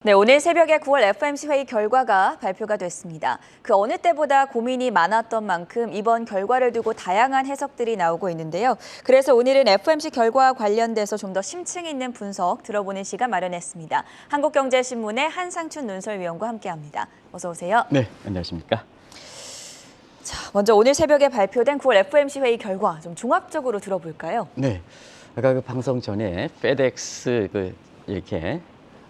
네, 오늘 새벽에 9월 FOMC 회의 결과가 발표가 됐습니다. 그 어느 때보다 고민이 많았던 만큼 이번 결과를 두고 다양한 해석들이 나오고 있는데요. 그래서 오늘은 FOMC 결과와 관련돼서 좀 더 심층 있는 분석 들어보는 시간 마련했습니다. 한국경제신문의 한상춘 논설위원과 함께합니다. 어서 오세요. 네, 안녕하십니까. 자, 먼저 오늘 새벽에 발표된 9월 FOMC 회의 결과 좀 종합적으로 들어볼까요? 네, 아까 그 방송 전에 페덱스 이렇게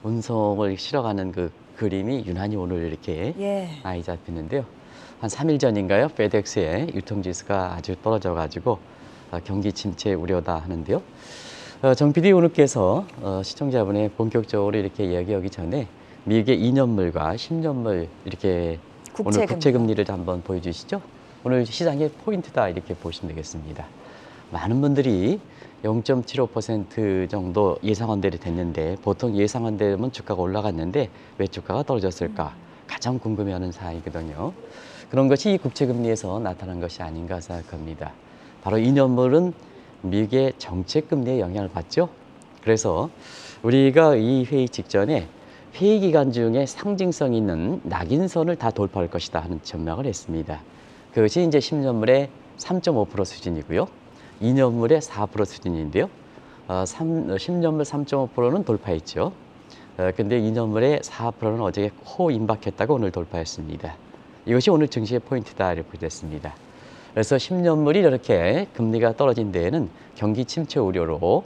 운송을 실어가는 그 그림이 유난히 오늘 이렇게 많이 잡히는데요. 한 3일 전인가요? 페덱스의 유통지수가 아주 떨어져가지고 경기 침체 우려다 하는데요. 정 PD 오늘께서 시청자분의 본격적으로 이렇게 이야기하기 전에 미국의 2년물과 10년물 이렇게 오늘 국채금리를 한번 보여주시죠. 오늘 시장의 포인트다 이렇게 보시면 되겠습니다. 많은 분들이 0.75% 정도 예상한 대로 됐는데 보통 예상한 대로면 주가가 올라갔는데 왜 주가가 떨어졌을까? 가장 궁금해하는 사항이거든요. 그런 것이 이 국채금리에서 나타난 것이 아닌가 생각합니다. 바로 2년물은 미국의 정책금리에 영향을 받죠. 그래서 우리가 이 회의 직전에 회의 기간 중에 상징성 있는 낙인선을 다 돌파할 것이다 하는 전망을 했습니다. 그것이 이제 10년물의 3.5% 수준이고요. 2년물의 4% 수준인데요. 10년물 3.5%는 돌파했죠. 근데 2년물의 4%는 어제 호 임박했다고 오늘 돌파했습니다. 이것이 오늘 증시의 포인트다 이렇게 됐습니다. 그래서 10년물이 이렇게 금리가 떨어진 데에는 경기 침체 우려로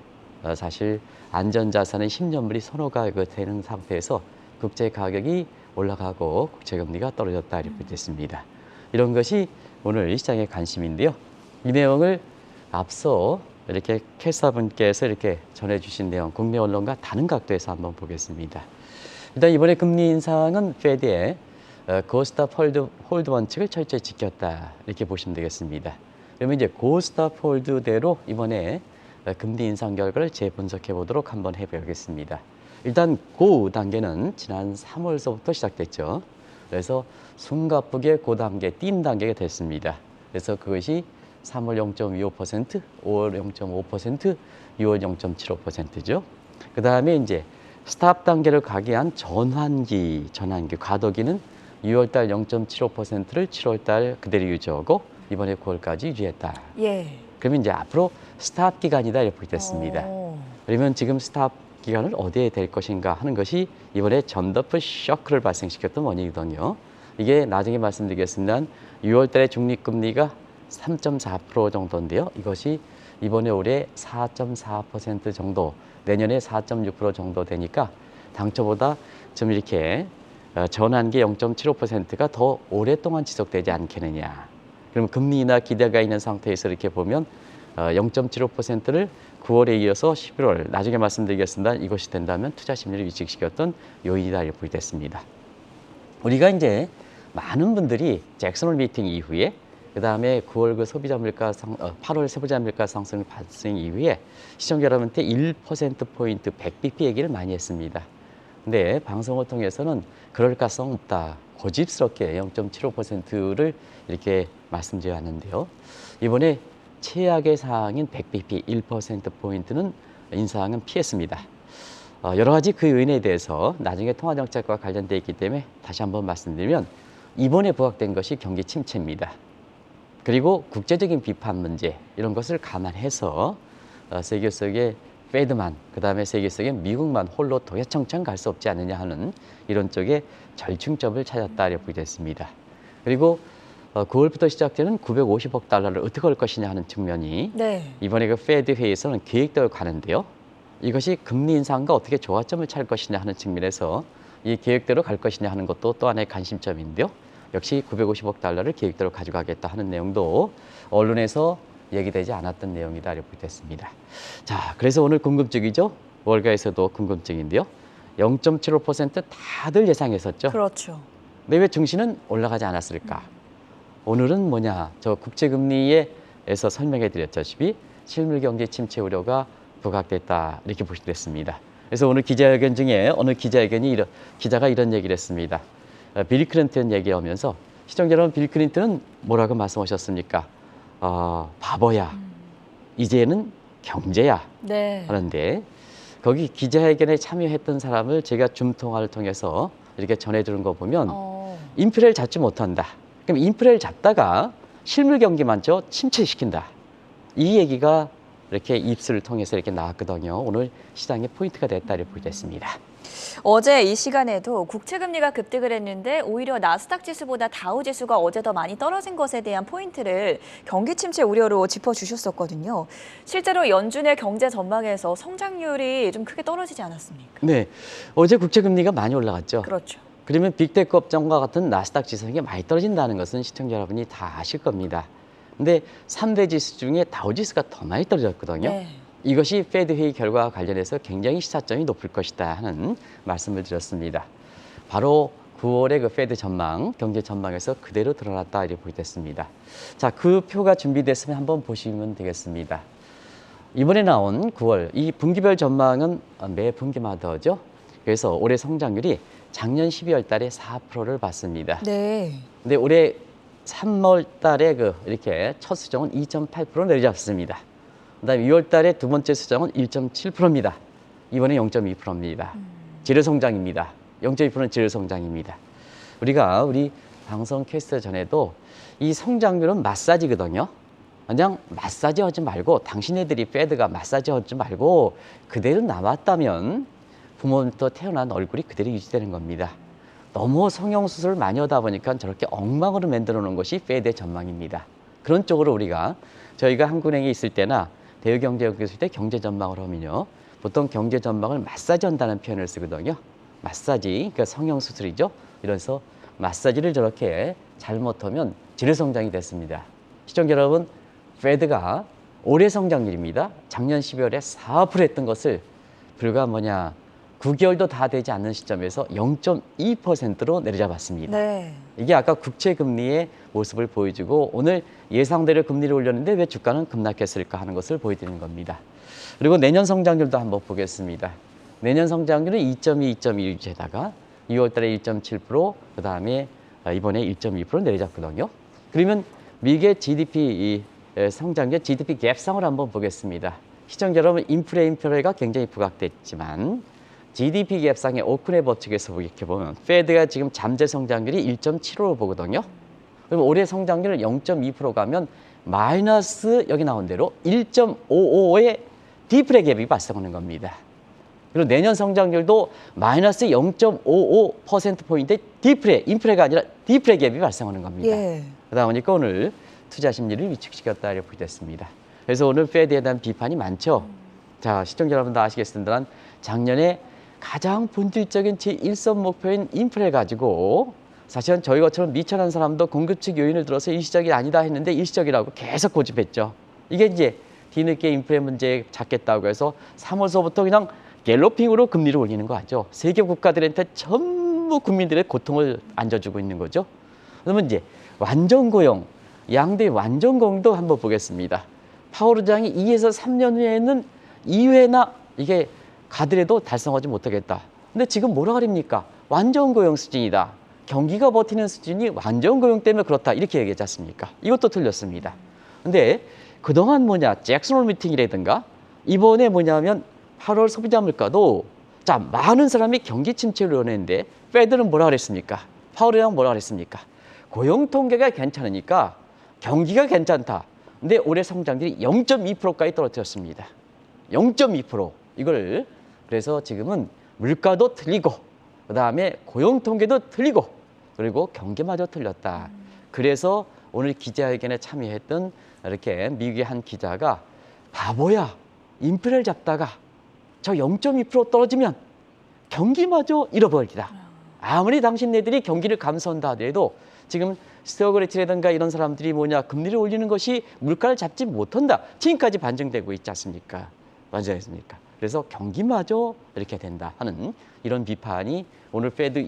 사실 안전자산의 10년물이 선호가 되는 상태에서 국제 가격이 올라가고 국채금리가 떨어졌다 이렇게 됐습니다. 이런 것이 오늘 시장의 관심인데요. 이 내용을 앞서 이렇게 캐스터분께서 이렇게 전해주신 내용, 국내 언론과 다른 각도에서 한번 보겠습니다. 일단 이번에 금리 인상은 페드의 고스톱 홀드 원칙을 철저히 지켰다 이렇게 보시면 되겠습니다. 그러면 이제 고스톱 홀드대로 이번에 금리 인상 결과를 재분석해 보도록 한번 해보겠습니다. 일단 고 단계는 지난 3월서부터 시작됐죠. 그래서 숨가쁘게 고 단계, 띵 단계가 됐습니다. 그래서 그것이 3월 0.25%, 5월 0.5%, 6월 0.75%죠. 그 다음에 이제 스탑 단계를 가게 한 전환기, 과도기는 6월달 0.75%를 7월달 그대로 유지하고 이번에 9월까지 유지했다. 그러면 이제 앞으로 스탑 기간이다 이렇게 됐습니다. 그러면 지금 스탑 기간을 어디에 될 것인가 하는 것이 이번에 전더프 쇼크를 발생시켰던 원인이거든요. 이게 나중에 말씀드리겠습니다. 6월달에 중립금리가 3.4% 정도인데요. 이것이 이번에 올해 4.4% 정도, 내년에 4.6% 정도 되니까 당초보다 좀 이렇게 전환기 0.75%가 더 오랫동안 지속되지 않겠느냐. 그럼 금리 인하 기대가 있는 상태에서 이렇게 보면 0.75%를 9월에 이어서 11월, 나중에 말씀드리겠습니다. 이것이 된다면 투자 심리를 위축시켰던 요인이다 이렇게 됐습니다. 우리가 이제 많은 분들이 잭슨홀 미팅 이후에 그 다음에 9월 그 소비자 물가 8월 소비자 물가 상승 발생 이후에 시청자 여러분한테 1%포인트 100bp 얘기를 많이 했습니다. 근데 방송을 통해서는 그럴 가능성 없다. 고집스럽게 0.75%를 이렇게 말씀드려 왔는데요. 이번에 최악의 사항인 100bp 1%포인트는 인상은 피했습니다. 여러 가지 그 요인에 대해서 나중에 통화정책과 관련되어 있기 때문에 다시 한번 말씀드리면 이번에 부각된 것이 경기 침체입니다. 그리고 국제적인 비판 문제 이런 것을 감안해서 세계 속에 페드만, 그 다음에 세계 속에 미국만 홀로 도야청청 갈 수 없지 않느냐 하는 이런 쪽에 절충점을 찾았다 이렇게 됐습니다. 그리고 9월부터 시작되는 950억 달러를 어떻게 할 것이냐 하는 측면이 이번에 그 페드 회의에서는 계획대로 가는데요. 이것이 금리 인상과 어떻게 조화점을 찾을 것이냐 하는 측면에서 이 계획대로 갈 것이냐 하는 것도 또 하나의 관심점인데요. 역시 950억 달러를 계획대로 가져가겠다 하는 내용도 언론에서 얘기되지 않았던 내용이다 이렇게 됐습니다. 자, 그래서 오늘 궁금증이죠. 월가에서도 궁금증인데요. 0.75% 다들 예상했었죠. 그렇죠. 근데 왜 증시는 올라가지 않았을까? 오늘은 뭐냐? 저 국채금리에서 설명해 드렸다시피 실물 경제 침체 우려가 부각됐다 이렇게 보시게 됐습니다. 그래서 오늘 기자회견 중에 어느 기자가 이런 얘기를 했습니다. 빌 클린턴 얘기하면서 시청자 여러분, 빌 클린턴은 뭐라고 말씀하셨습니까? 바보야. 이제는 경제야. 하는데 거기 기자회견에 참여했던 사람을 제가 줌 통화를 통해서 이렇게 전해주는 거 보면 인플레를 잡지 못한다. 그럼 인플레를 잡다가 실물 경기만 침체시킨다. 이 얘기가 이렇게 입술을 통해서 이렇게 나왔거든요. 오늘 시장의 포인트가 됐다 이렇게 보겠습니다. 어제 이 시간에도 국채 금리가 급등을 했는데 오히려 나스닥 지수보다 다우 지수가 어제 더 많이 떨어진 것에 대한 포인트를 경기 침체 우려로 짚어주셨었거든요. 실제로 연준의 경제 전망에서 성장률이 좀 크게 떨어지지 않았습니까? 네, 어제 국채 금리가 많이 올라갔죠. 그렇죠. 그러면 빅테크 업종과 같은 나스닥 지수가 많이 떨어진다는 것은 시청자 여러분이 다 아실 겁니다. 근데 3대 지수 중에 다우 지수가 더 많이 떨어졌거든요. 네. 이것이 페드 회의 결과와 관련해서 굉장히 시사점이 높을 것이다 하는 말씀을 드렸습니다. 바로 9월의 그 페드 전망, 경제 전망에서 그대로 드러났다 이렇게 보겠습니다. 자, 그 표가 준비됐으면 한번 보시면 되겠습니다. 이번에 나온 9월, 이 분기별 전망은 매 분기마다죠. 그래서 올해 성장률이 작년 12월 달에 4%를 봤습니다. 네. 근데 올해 3월 달에 이렇게 첫 수정은 2.8% 내려잡습니다. 그다음에 2월 달에 두 번째 수정은 1.7%입니다. 이번에 0.2%입니다. 지표 성장입니다. 0.2%는 지표 성장입니다. 우리 방송 캐스트 전에도 이 성장률은 마사지거든요. 그냥 마사지 하지 말고 당신네들이 페드가 마사지 하지 말고 그대로 남았다면 부모부터 태어난 얼굴이 그대로 유지되는 겁니다. 너무 성형수술을 많이 하다 보니까 저렇게 엉망으로 만들어 놓은 것이 페드의 전망입니다. 그런 쪽으로 저희가 한국은행에 있을 때나 대우경제연구소 있을 때 경제 전망을 하면요. 보통 경제 전망을 마사지 한다는 표현을 쓰거든요. 마사지, 그러니까 성형수술이죠. 이래서 마사지를 저렇게 잘못하면 지뢰성장이 됐습니다. 시청자 여러분, 페드가 올해 성장률입니다. 작년 12월에 4% 했던 것을 불과 9개월도 다 되지 않는 시점에서 0.2%로 내려잡았습니다. 네. 이게 아까 국채 금리의 모습을 보여주고 오늘 예상대로 금리를 올렸는데 왜 주가는 급락했을까 하는 것을 보여드리는 겁니다. 그리고 내년 성장률도 한번 보겠습니다. 내년 성장률은 2.2, 2.1 유지에다가 2월 달에 1.7%, 그다음에 이번에 1.2% 내려잡거든요. 그러면 미국의 GDP 성장률, GDP 갭상을 한번 보겠습니다. 시청자 여러분, 인플레가 굉장히 부각됐지만 GDP 갭상의 오큰의 법칙에서 이렇게 보면 페드가 지금 잠재 성장률이 1.75로 보거든요. 그럼 올해 성장률 0.2% 가면 마이너스 여기 나온 대로 1.55의 디플레 갭이 발생하는 겁니다. 그리고 내년 성장률도 마이너스 0.55%포인트 인플레가 아니라 디플레 갭이 발생하는 겁니다. 예. 그러다 보니까 오늘 투자 심리를 위축시켰다 이렇게 보겠습니다. 그래서 오늘 페드에 대한 비판이 많죠. 자, 시청자 여러분도 아시겠습니다만 작년에 가장 본질적인 제1선 목표인 인플레 가지고 사실은 저희 것처럼 미천한 사람도 공급 측 요인을 들어서 일시적이 아니다 했는데 일시적이라고 계속 고집했죠. 이게 이제 뒤늦게 인플레 문제 잡겠다고 해서 3월서부터 그냥 갤로핑으로 금리를 올리는 거 아죠. 세계 국가들한테 전부 국민들의 고통을 안겨주고 있는 거죠. 그러면 이제 완전 고용, 양대 완전 고용도 한번 보겠습니다. 파월 의장이 2에서 3년 후에는 2회나 이게 가더라도 달성하지 못하겠다. 근데 지금 뭐라 그럽니까? 완전 고용 수준이다. 경기가 버티는 수준이 완전 고용 때문에 그렇다. 이렇게 얘기하지 않습니까? 이것도 틀렸습니다. 근데 그동안 잭슨홀 미팅이라든가 이번에 뭐냐면 8월 소비자 물가도 자, 많은 사람이 경기 침체를 원했는데 페드는 뭐라 그랬습니까? 파월이랑 뭐라 그랬습니까? 고용 통계가 괜찮으니까 경기가 괜찮다. 근데 올해 성장률이 0.2%까지 떨어뜨렸습니다. 0.2%. 이걸 그래서 지금은 물가도 틀리고 그다음에 고용 통계도 틀리고 그리고 경기마저 틀렸다. 그래서 오늘 기자회견에 참여했던 이렇게 미국의 한 기자가 바보야. 인플레를 잡다가 저 0.2% 떨어지면 경기마저 잃어버리다. 아무리 당신네들이 경기를 감소한다 하더라도 지금 스토어그레치라든가 이런 사람들이 금리를 올리는 것이 물가를 잡지 못한다. 지금까지 반증되고 있지 않습니까? 맞지 않습니까? 그래서 경기마저 이렇게 된다 하는 이런 비판이 오늘 페드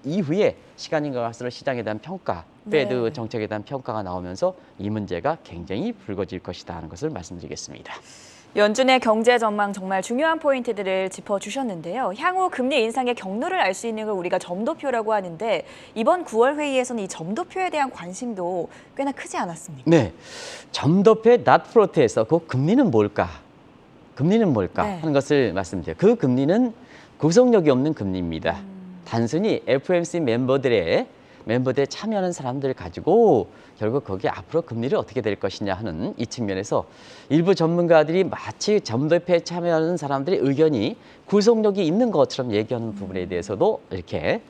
이후에 시간이 갈수록 시장에 대한 평가, 페드 정책에 대한 평가가 나오면서 이 문제가 굉장히 불거질 것이다 하는 것을 말씀드리겠습니다. 연준의 경제 전망 정말 중요한 포인트들을 짚어주셨는데요. 향후 금리 인상의 경로를 알 수 있는 걸 우리가 점도표라고 하는데 이번 9월 회의에서는 이 점도표에 대한 관심도 꽤나 크지 않았습니까? 네, 점도표의 낫프로트에서 그 금리는 뭘까? 금리는 뭘까 네. 하는 것을 말씀드려요. 그 금리는 구속력이 없는 금리입니다. 단순히 FOMC 멤버들의 참여하는 사람들을 가지고 결국 거기에 앞으로 금리를 어떻게 될 것이냐 하는 이 측면에서 일부 전문가들이 마치 점도표에 참여하는 사람들의 의견이 구속력이 있는 것처럼 얘기하는 부분에 대해서도 이렇게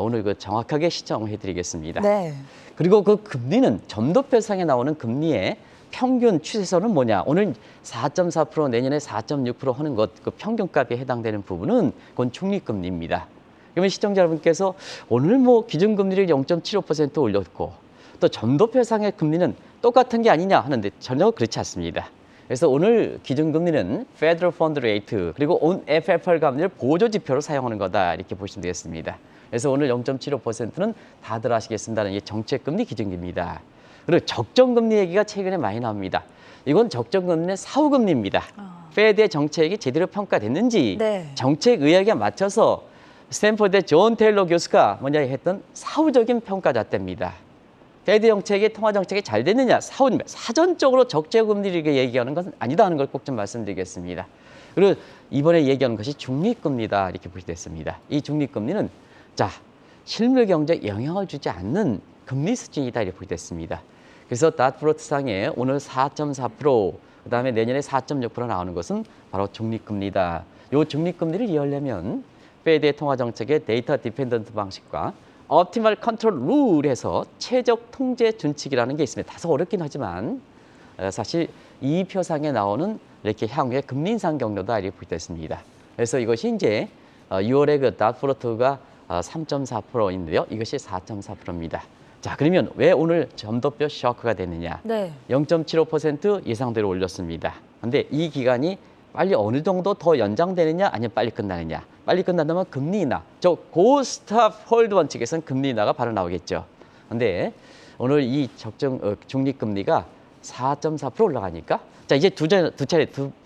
오늘 그 정확하게 시정해 드리겠습니다. 네. 그리고 그 금리는 점도표상에 나오는 금리의 평균 추세선은 뭐냐? 오늘 4.4% 내년에 4.6% 하는 것, 그 평균값에 해당되는 부분은 그건 중립금리입니다. 그러면 시청자 여러분께서 오늘 뭐 기준금리를 0.75% 올렸고 또 점도표상의 금리는 똑같은 게 아니냐 하는데 전혀 그렇지 않습니다. 그래서 오늘 기준금리는 Federal Fund Rate 그리고 온 FFR 금리를 보조지표로 사용하는 거다 이렇게 보시면 되겠습니다. 그래서 오늘 0.75%는 다들 아시겠습니다는 이게 정책금리 기준금리입니다. 그리고 적정금리 얘기가 최근에 많이 나옵니다. 이건 적정금리는 사후금리입니다. 페드의 정책이 제대로 평가됐는지 네. 정책 의학에 맞춰서 스탠포드의 존 테일러 교수가 뭐냐 했던 사후적인 평가잣대입니다. 페드 정책이 통화 정책이 잘 됐느냐 사후입니다. 사전적으로 적재금리를 얘기하는 것은 아니다 하는 걸 꼭 좀 말씀드리겠습니다. 그리고 이번에 얘기하는 것이 중립금리다 이렇게 보시됐습니다. 이 중립금리는 자 실물 경제에 영향을 주지 않는 금리 수준이다 이렇게 보시됐습니다. 그래서 닷프로트상에 오늘 4.4% 그다음에 내년에 4.6% 나오는 것은 바로 중립금리다. 이 중립금리를 이해하려면 페드의 통화정책의 데이터 디펜던트 방식과 옵티멀 컨트롤 룰에서 최적 통제 준칙이라는 게 있습니다. 다소 어렵긴 하지만 사실 이 표상에 나오는 이렇게 향후의 금리 인상 경로다 이렇게 보시됐습니다. 그래서 이것이 이제 6월에 그 닷프로트가 3.4%인데요. 이것이 4.4%입니다. 자, 그러면 왜 오늘 점도표 쇼크가 됐느냐? 네. 0.75% 예상대로 올렸습니다. 근데 이 기간이 빨리 어느 정도 더 연장되느냐 아니면 빨리 끝나느냐? 빨리 끝난다면 금리 인하. 저 고스탑 홀드 원칙에서는 금리 인하가 바로 나오겠죠. 근데 오늘 이 중립금리가 4.4% 올라가니까 자, 이제 두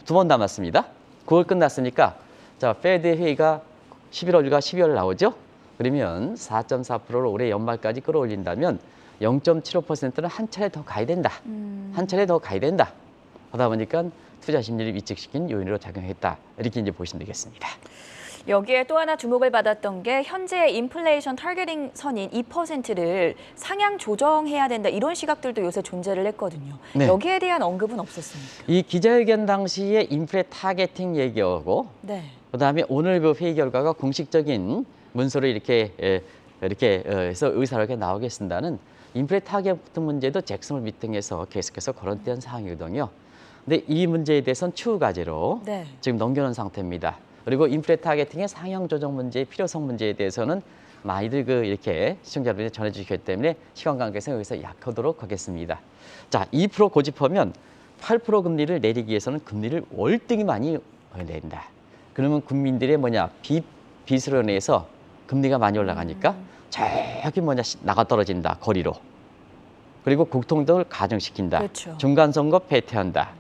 번 남았습니다. 9월 끝났으니까 자, 페드 회의가 11월과 12월 나오죠. 그러면 4.4%를 올해 연말까지 끌어올린다면 0.75%는 한 차례 더 가야 된다. 한 차례 더 가야 된다. 하다 보니까 투자 심리를 위축시킨 요인으로 작용했다. 이렇게 이제 보시면 되겠습니다. 여기에 또 하나 주목을 받았던 게 현재 인플레이션 타겟팅 선인 2%를 상향 조정해야 된다. 이런 시각들도 요새 존재를 했거든요. 네. 여기에 대한 언급은 없었습니까? 이 기자회견 당시에 인플레 타겟팅 얘기하고 네. 그다음에 오늘 그 회의 결과가 공식적인 문서로 이렇게 해서 의사록에 나오게 쓴다는 인플레 타겟 문제도 잭슨 홀 미팅에서 계속해서 거론된 사항이거든요. 근데 이 문제에 대해서는 추후 과제로 네. 지금 넘겨놓은 상태입니다. 그리고 인플레 타겟팅의 상향 조정 문제의 필요성 문제에 대해서는 많이들 이렇게 시청자 여러분이 전해주셨기 때문에 시간 관계에서 여기서 약하도록 하겠습니다. 자, 2% 고집하면 8% 금리를 내리기 위해서는 금리를 월등히 많이 내린다. 그러면 국민들의 빚으로 인해서 금리가 많이 올라가니까 저기 나가 떨어진다, 거리로. 그리고 국통등을 가중시킨다. 그렇죠. 중간선거 패퇴한다.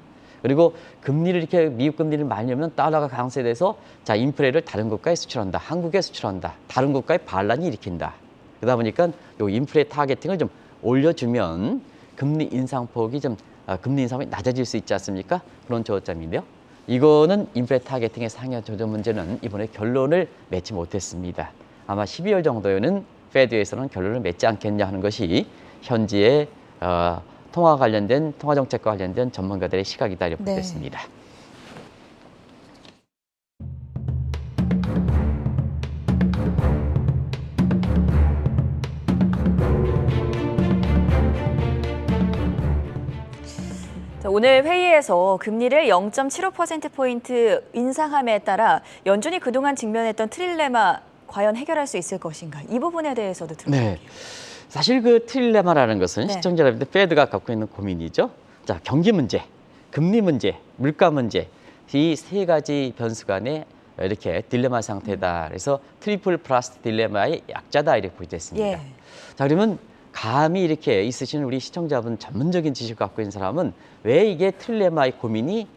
그리고 금리를 이렇게 미국 금리를 많이 내면 달러가 강세돼서 자 인플레를 다른 국가에 수출한다. 한국에 수출한다. 다른 국가에 반란이 일으킨다. 그러다 보니까 요 인플레 타겟팅을 좀 올려주면 금리 인상폭이 금리 인상이 낮아질 수 있지 않습니까? 그런 조점인데요. 이거는 인플레 타겟팅의 상향 조정 문제는 이번에 결론을 맺지 못했습니다. 아마 12월 정도에는 페드에서는 결론을 맺지 않겠냐 하는 것이 현지의 통화 정책과 관련된 전문가들의 시각이다 이렇게 보겠습니다. 오늘 회의에서 금리를 0.75%포인트 인상함에 따라 연준이 그동안 직면했던 트릴레마 과연 해결할 수 있을 것인가? 이 부분에 대해서도 들어볼게요. 네. 사실 그 트릴레마라는 것은 시청자 여러분들 페드가 갖고 있는 고민이죠. 자, 경기 문제, 금리 문제, 물가 문제 이 세 가지 변수 간에 이렇게 딜레마 상태다. 그래서 트리플 플러스 딜레마의 약자다 이렇게 보여졌습니다. 예. 자, 그러면 감이 이렇게 있으신 우리 시청자분 전문적인 지식을 갖고 있는 사람은 왜 이게 트릴레마의 고민이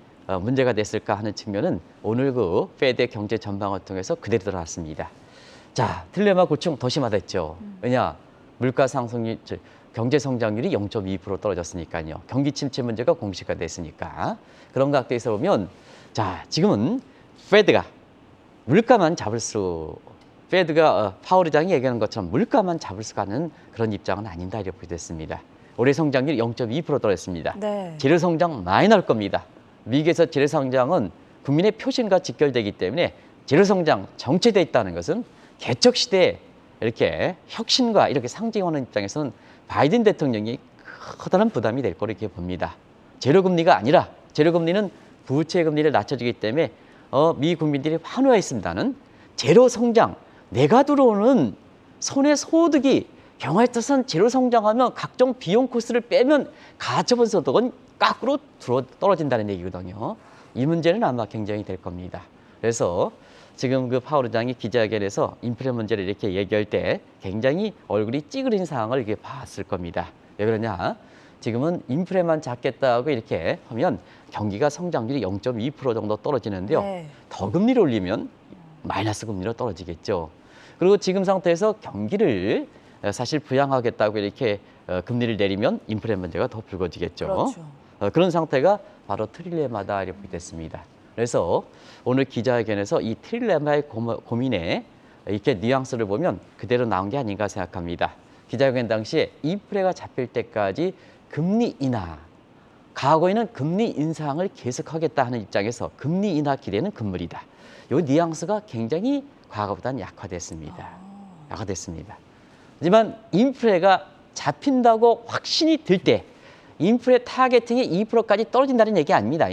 문제가 됐을까 하는 측면은 오늘 그 페드의 경제 전망을 통해서 그대로 들어왔습니다. 자, 트릴레마 고충 더 심화됐죠. 왜냐? 물가 상승이 경제 성장률이 0.2% 떨어졌으니까요. 경기 침체 문제가 공식화 됐으니까. 그런 각도에서 보면 자, 지금은 페드가 물가만 잡을 수 페드가 파월 의장이 얘기하는 것처럼 물가만 잡을 수 가는 그런 입장은 아니다 이렇게 됐습니다. 올해 성장률이 0.2% 떨어졌습니다. 네. 재료 성장 많이 나올 겁니다. 미국에서 재료 성장은 국민의 표심과 직결되기 때문에 재료 성장 정체되어 있다는 것은 개척 시대에 이렇게 혁신과 이렇게 상징하는 입장에서는 바이든 대통령이 커다란 부담이 될 거로 이렇게 봅니다. 재료 금리가 아니라 재료 금리는 부채 금리를 낮춰주기 때문에 미 국민들이 환호해 있습니다는 재료 성장, 내가 들어오는 손해 소득이 경화에 따라서는 재료 성장하면 각종 비용 코스를 빼면 가처분 소득은 거꾸로 떨어진다는 얘기거든요. 이 문제는 아마 굉장히 될 겁니다. 그래서 지금 그 파월 의장이 기자회견에서 인플레 문제를 이렇게 얘기할 때 굉장히 얼굴이 찌그린 상황을 이렇게 봤을 겁니다. 왜 그러냐? 지금은 인플레만 잡겠다고 이렇게 하면 경기가 성장률이 0.2% 정도 떨어지는데요. 네. 더 금리를 올리면 마이너스 금리로 떨어지겠죠. 그리고 지금 상태에서 경기를 사실 부양하겠다고 이렇게 금리를 내리면 인플레 문제가 더 불거지겠죠. 그렇죠. 그런 상태가 바로 트릴레마다 이렇게 됐습니다. 그래서 오늘 기자회견에서 이 트릴레마의 고민에 이렇게 뉘앙스를 보면 그대로 나온 게 아닌가 생각합니다. 기자회견 당시에 인플레가 잡힐 때까지 금리 인하, 과거에는 금리 인상을 계속하겠다 하는 입장에서 금리 인하 기대는 금물이다. 이 뉘앙스가 굉장히 과거보다는 약화됐습니다. 약화됐습니다. 하지만 인플레가 잡힌다고 확신이 들 때 인플레 타겟팅이 2%까지 떨어진다는 얘기 아닙니다.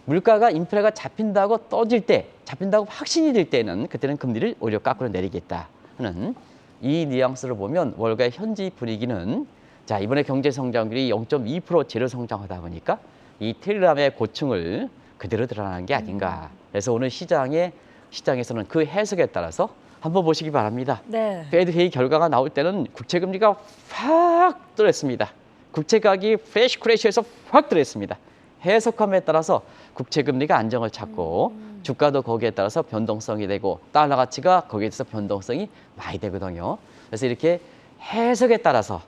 물가가 인플레가 잡힌다고 떨어질 때, 잡힌다고 확신이 들 때는 그때는 금리를 오히려 거꾸로 내리겠다 하는 이 뉘앙스를 보면 월가의 현지 분위기는 자, 이번에 경제 성장률이 0.2% 재료 성장하다 보니까 이 트릴레마의 고충을 그대로 드러나는 게 아닌가. 그래서 오늘 시장에서는 그 해석에 따라서 한번 보시기 바랍니다. 네. 페드 회의 결과가 나올 때는 국채 금리가 확 떨어졌습니다. 국채 가격이 프레시 크래시에서 확 떨어졌습니다. 해석함에 따라서 국채 금리가 안정을 찾고 주가도 거기에 따라서 변동성이 되고 달러 가치가 거기에 따라서 변동성이 많이 되거든요. 그래서 이렇게 해석에 따라서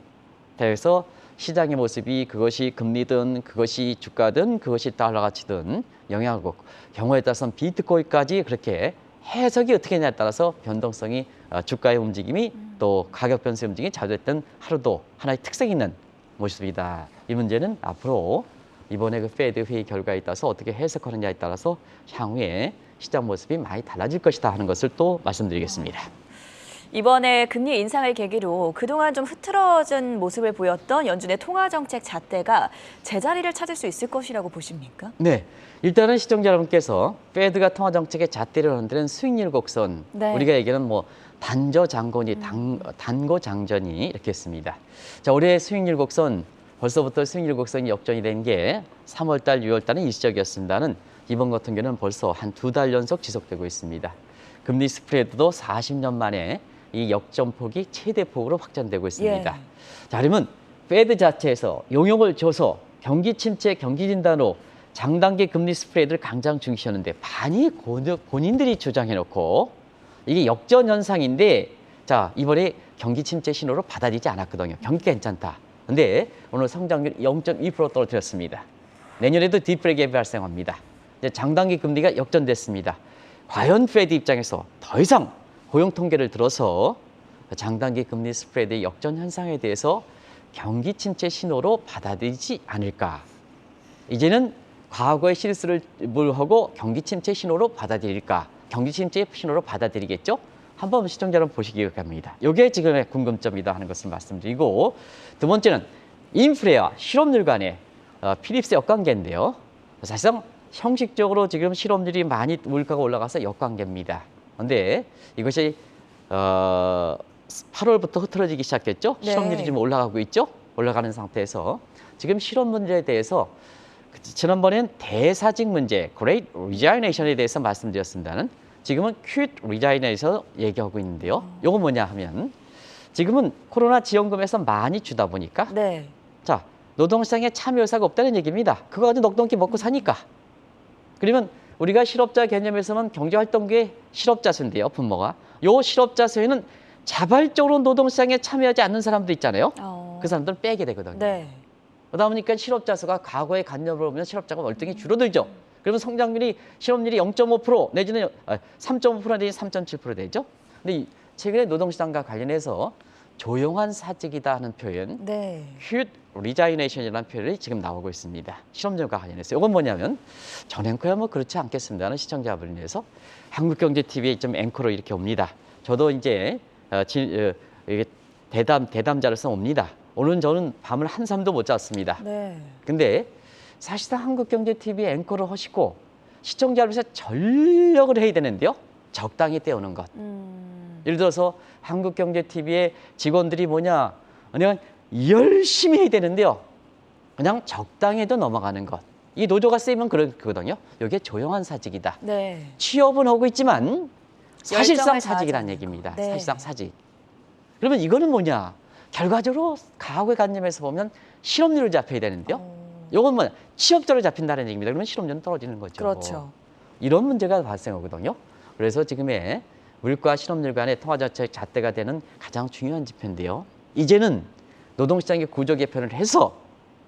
시장의 모습이 그것이 금리든 그것이 주가든 그것이 달러 가치든 영향하고 경우에 따라서는 비트코인까지 그렇게 해석이 어떻게 되냐에 따라서 변동성이 주가의 움직임이 또 가격 변수의 움직임이 자주했던 하루도 하나의 특색이 있는 모습이다. 이 문제는 앞으로 이번에 그 페드 회의 결과에 따라서 어떻게 해석하느냐에 따라서 향후에 시장 모습이 많이 달라질 것이다 하는 것을 또 말씀드리겠습니다. 이번에 금리 인상을 계기로 그동안 좀 흐트러진 모습을 보였던 연준의 통화정책 잣대가 제자리를 찾을 수 있을 것이라고 보십니까? 네. 일단은 시청자 여러분께서 페드가 통화정책의 잣대를 흔드는 수익률 곡선, 네. 우리가 얘기하는 뭐 단고 장전이 이렇게 했습니다. 자, 올해 수익률 곡선, 벌써부터 수익률 곡선이 역전이 된 게 3월 달, 6월 달은 일시적이었습니다는 이번 같은 경우는 벌써 한 2달 연속 지속되고 있습니다. 금리 스프레드도 40년 만에 이 역전폭이 최대폭으로 확장되고 있습니다. 예. 자, 그러면 페드 자체에서 용역을 줘서 경기 침체, 경기 진단으로 장단기 금리 스프레드를 강장 중시하는데 많이 본인들이 주장해놓고 이게 역전 현상인데 자, 이번에 경기 침체 신호로 받아들이지 않았거든요. 경기가 괜찮다. 근데 오늘 성장률 0.2% 떨어뜨렸습니다. 내년에도 디플레 갭이 발생합니다. 이제 장단기 금리가 역전됐습니다. 과연 페드 입장에서 더 이상 고용 통계를 들어서 장단기 금리 스프레드의 역전 현상에 대해서 경기 침체 신호로 받아들이지 않을까. 이제는 과거의 실수를 물하고 경기 침체 신호로 받아들일까. 경기 침체 신호로 받아들이겠죠. 한번 시청자 여러분 보시기 바랍니다. 이게 지금의 궁금점이다 하는 것을 말씀드리고 두 번째는 인플레와 실업률 간의 필립스 역관계인데요. 사실상 형식적으로 지금 실업률이 많이 물가가 올라가서 역관계입니다. 그런데 이것이 8월부터 흐트러지기 시작했죠. 네. 실업률이 지금 올라가고 있죠. 올라가는 상태에서 지금 실업 문제에 대해서 지난번엔 대사직 문제, Great Resignation에 대해서 말씀드렸습니다는 지금은 Quick Resignation에서 얘기하고 있는데요. 이거 뭐냐 하면 지금은 코로나 지원금에서 많이 주다 보니까 네. 자, 노동시장에 참여 의사가 없다는 얘기입니다. 그거 가지고 넉넉히 먹고 사니까. 그러면 우리가 실업자 개념에서는 경제활동계의 실업자 수인데요, 분모가. 요 실업자 수에는 자발적으로 노동시장에 참여하지 않는 사람도 있잖아요. 그 사람들은 빼게 되거든요. 네. 그러다 보니까 실업자 수가 과거의 간접으로 보면 실업자가 월등히 줄어들죠. 그러면 성장률이 실업률이 0.5% 내지는 3.5% 내지 3.7% 되죠. 근데 최근에 노동시장과 관련해서 조용한 사직이다 하는 표현, 네. quiet resignation이라는 표현이 지금 나오고 있습니다. 실업률과 관련해서. 이건 뭐냐면 전 앵커야 뭐 그렇지 않겠습니다는 시청자분을 위해서 한국경제TV에 좀 앵커로 이렇게 옵니다. 저도 이제 이게 대담자로서 옵니다. 오늘 저는 밤을 한삼도 못 잤습니다. 네. 근데 사실상 한국경제TV 앵커를 하시고 시청자로서 전력을 해야 되는데요. 적당히 때우는 것. 예를 들어서 한국경제TV의 직원들이 뭐냐, 그냥 열심히 해야 되는데요. 그냥 적당히 해도 넘어가는 것. 이 노조가 쓰이면 그러거든요. 이게 조용한 사직이다. 네. 취업은 하고 있지만 사실상 열정을 사직이라는 다하지 얘기입니다. 네. 사실상 사직. 그러면 이거는 뭐냐? 결과적으로 과거의 관점에서 보면 실업률을 잡혀야 되는데요. 이건 뭐냐? 취업자로 잡힌다는 얘기입니다. 그러면 실업률은 떨어지는 거죠. 그렇죠. 이런 문제가 발생하거든요. 그래서 지금의 물가 실업률 간의 통화정책 잣대가 되는 가장 중요한 지표인데요. 이제는 노동시장의 구조 개편을 해서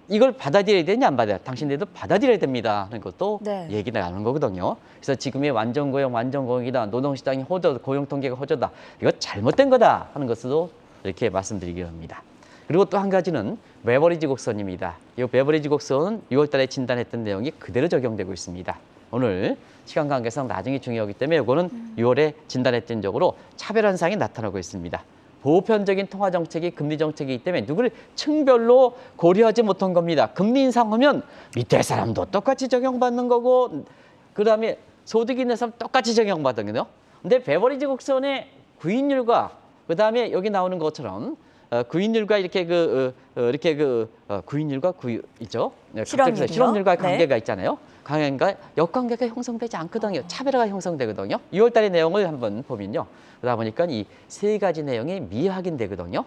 이걸 받아들여야 되냐 안 받아야 당신들도 받아들여야 됩니다 하는 것도 네. 얘기를 나누는 거거든요. 그래서 지금의 완전고용이다, 노동시장이 호조, 고용통계가 호조다, 이거 잘못된 거다 하는 것으로 이렇게 말씀드리기로 합니다. 그리고 또 한 가지는 베버리지 곡선입니다. 이 베버리지 곡선은 6월 달에 진단했던 내용이 그대로 적용되고 있습니다. 오늘 시간 관계상 나중에 중요하기 때문에 이거는 6월에 진단했던 적으로 차별 현상이 나타나고 있습니다. 보편적인 통화 정책이 금리 정책이기 때문에 누구를 층별로 고려하지 못한 겁니다. 금리 인상하면 밑에 사람도 똑같이 적용받는 거고 그다음에 소득이 있는 사람 똑같이 적용받거든요. 근데 베버리지 곡선의 구인율과 그다음에 여기 나오는 것처럼 구인율과 이렇게 구인율과 있죠. 실업률이요? 실업률과의 네. 관계가 있잖아요. 관계가 역관계가 형성되지 않거든요. 차별화가 형성되거든요. 2월 달의 내용을 한번 보면요. 그러다 보니까 이 세 가지 내용이 미확인되거든요.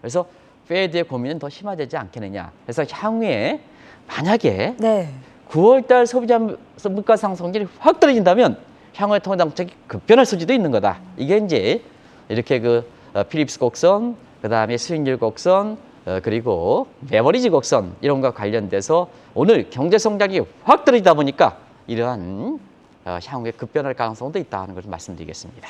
그래서 페드의 고민은 더 심화되지 않겠느냐. 그래서 향후에 만약에 네. 9월 달 소비자 물가 상승률이 확 떨어진다면 향후의 통화 정책이 급변할 수지도 있는 거다. 이게 이제 이렇게 필립스 곡선, 그다음에 수익률 곡선, 그리고 베버리지 곡선 이런 것과 관련돼서 오늘 경제 성장이 확 떨어지다 보니까 이러한 향후에 급변할 가능성도 있다 하는 것을 말씀드리겠습니다.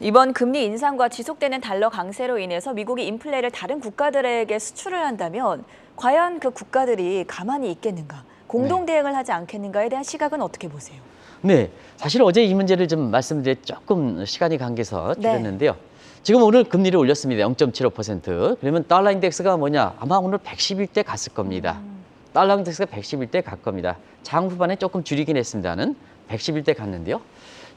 이번 금리 인상과 지속되는 달러 강세로 인해서 미국이 인플레를 다른 국가들에게 수출을 한다면 과연 그 국가들이 가만히 있겠는가, 공동 대응을 하지 않겠는가에 대한 시각은 어떻게 보세요? 네, 사실 어제 이 문제를 좀 말씀드릴 조금 시간이 관계서 줄였는데요. 지금 오늘 금리를 올렸습니다. 0.75%. 그러면 달러 인덱스가 뭐냐? 아마 오늘 111대 갔을 겁니다. 달러 인덱스가 111대 갈 겁니다. 장 후반에 조금 줄이긴 했습니다는 111대 갔는데요.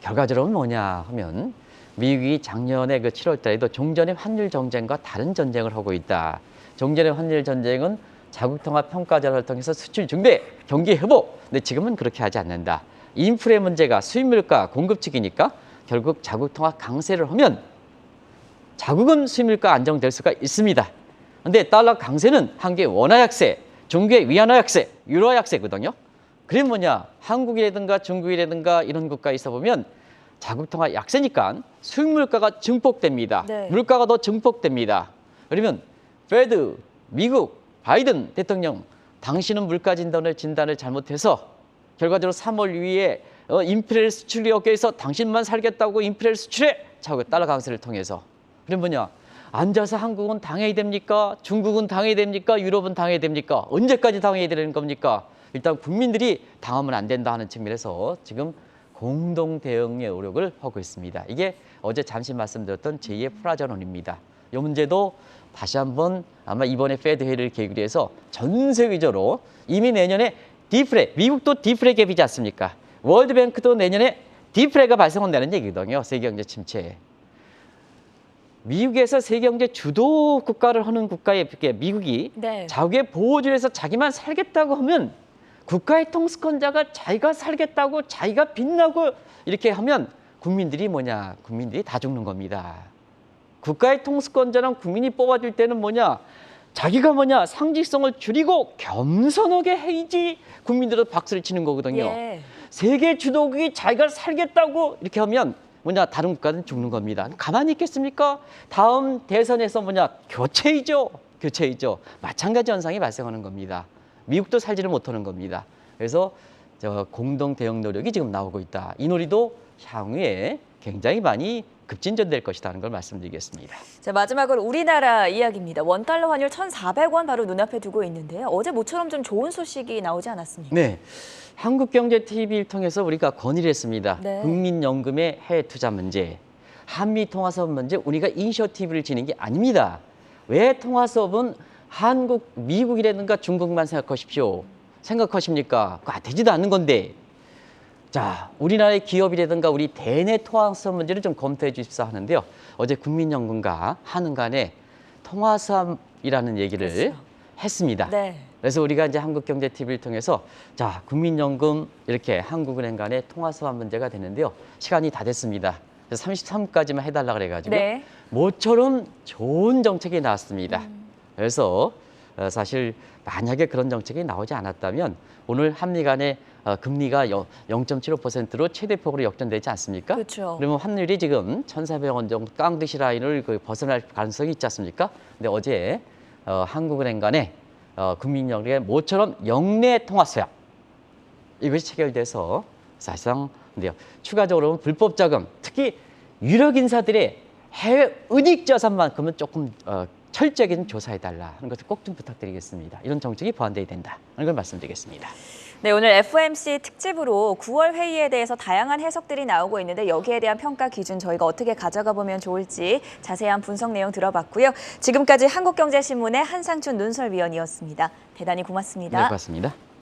결과적으로 뭐냐 하면 미국이 작년에 7월 달에도 종전의 환율 전쟁과 다른 전쟁을 하고 있다. 종전의 환율 전쟁은 자국통화 평가전을 통해서 수출 증대, 경기 회복. 근데 지금은 그렇게 하지 않는다. 인플레 문제가 수입 물가 공급 측이니까 결국 자국통화 강세를 하면 자국은 수입 물가 안정될 수가 있습니다. 근데 달러 강세는 한국의 원화 약세, 중국의 위안화 약세, 유로 약세거든요. 그게 뭐냐? 한국이라든가 중국이라든가 이런 국가에 있어 보면 자국 통화 약세니까 수입 물가가 증폭됩니다. 네. 물가가 더 증폭됩니다. 그러면 페드, 미국, 바이든 대통령, 당신은 물가 진단을 잘못해서 결과적으로 3월 이후에 인플레를 수출하기 위해서 당신만 살겠다고 인플레를 수출해! 자꾸 달러 강세를 통해서. 그럼 뭐냐? 앉아서 한국은 당해야 됩니까? 중국은 당해야 됩니까? 유럽은 당해야 됩니까? 언제까지 당해야 되는 겁니까? 일단 국민들이 당하면 안 된다 하는 측면에서 지금 공동 대응의 노력을 하고 있습니다. 이게 어제 잠시 말씀드렸던 제2의 프라전원입니다. 이 문제도 다시 한번 아마 이번에 페드 회의를 계기로 해서 전 세계적으로 이미 내년에 디플레, 미국도 디플레 갭이지 않습니까? 월드뱅크도 내년에 디플레가 발생한다는 얘기거든요. 세계경제 침체. 미국에서 세계경제 주도 국가를 하는 국가에 비해 미국이 네. 자국의 보호주에서 자기만 살겠다고 하면 국가의 통수권자가 자기가 살겠다고 자기가 빛나고 이렇게 하면 국민들이 뭐냐? 국민들이 다 죽는 겁니다. 국가의 통수권자는 국민이 뽑아줄 때는 뭐냐? 자기가 뭐냐? 상징성을 줄이고 겸손하게 해야지 국민들은 박수를 치는 거거든요. 예. 세계 주도국이 자기가 살겠다고 이렇게 하면 뭐냐? 다른 국가는 죽는 겁니다. 가만히 있겠습니까? 다음 대선에서 뭐냐? 교체이죠. 교체이죠. 마찬가지 현상이 발생하는 겁니다. 미국도 살지를 못하는 겁니다. 그래서 공동 대응 노력이 지금 나오고 있다. 이 논의도 향후에 굉장히 많이 급진전될 것이라는 걸 말씀드리겠습니다. 자, 마지막으로 우리나라 이야기입니다. 원달러 환율 1,400원 바로 눈앞에 두고 있는데요. 어제 모처럼 좀 좋은 소식이 나오지 않았습니까? 네, 한국경제TV를 통해서 우리가 건의를 했습니다. 네. 국민연금의 해외 투자 문제, 한미 통화사업 문제, 우리가 이니셔티브를 지닌 게 아닙니다. 왜 통화사업은 한국, 미국이라든가 중국만 생각하십니까? 그거 되지도 않는 건데. 자, 우리나라의 기업이라든가 우리 대내 통화사업 문제를 좀 검토해 주십사 하는데요. 어제 국민연금과 한은 간에 통화사업이라는 얘기를 그렇죠. 했습니다. 네. 그래서 우리가 이제 한국경제TV를 통해서 자, 국민연금 이렇게 한국은행 간의 통화사업 문제가 됐는데요. 시간이 다 됐습니다. 그래서 33까지만 해달라 그래가지고 네. 모처럼 좋은 정책이 나왔습니다. 그래서 사실 만약에 그런 정책이 나오지 않았다면 오늘 한미 간의 금리가 0.75%로 최대폭으로 역전되지 않습니까? 그렇죠. 그러면 환율이 지금 1,400원 정도 깡듯이 라인을 벗어날 가능성이 있지 않습니까? 근데 어제 한국은행 간의 국민연금의 모처럼 영내 통화서약 이것이 체결돼서 사실상 근데요, 추가적으로 불법 자금, 특히 유력 인사들의 해외 은닉 자산만큼은 조금 철저하게 조사해달라 하는 것을 꼭 좀 부탁드리겠습니다. 이런 정책이 보완돼야 된다 하는 걸 말씀드리겠습니다. 네, 오늘 FOMC 특집으로 9월 회의에 대해서 다양한 해석들이 나오고 있는데 여기에 대한 평가 기준 저희가 어떻게 가져가 보면 좋을지 자세한 분석 내용 들어봤고요. 지금까지 한국경제신문의 한상춘 논설위원이었습니다. 대단히 고맙습니다. 네, 고맙습니다.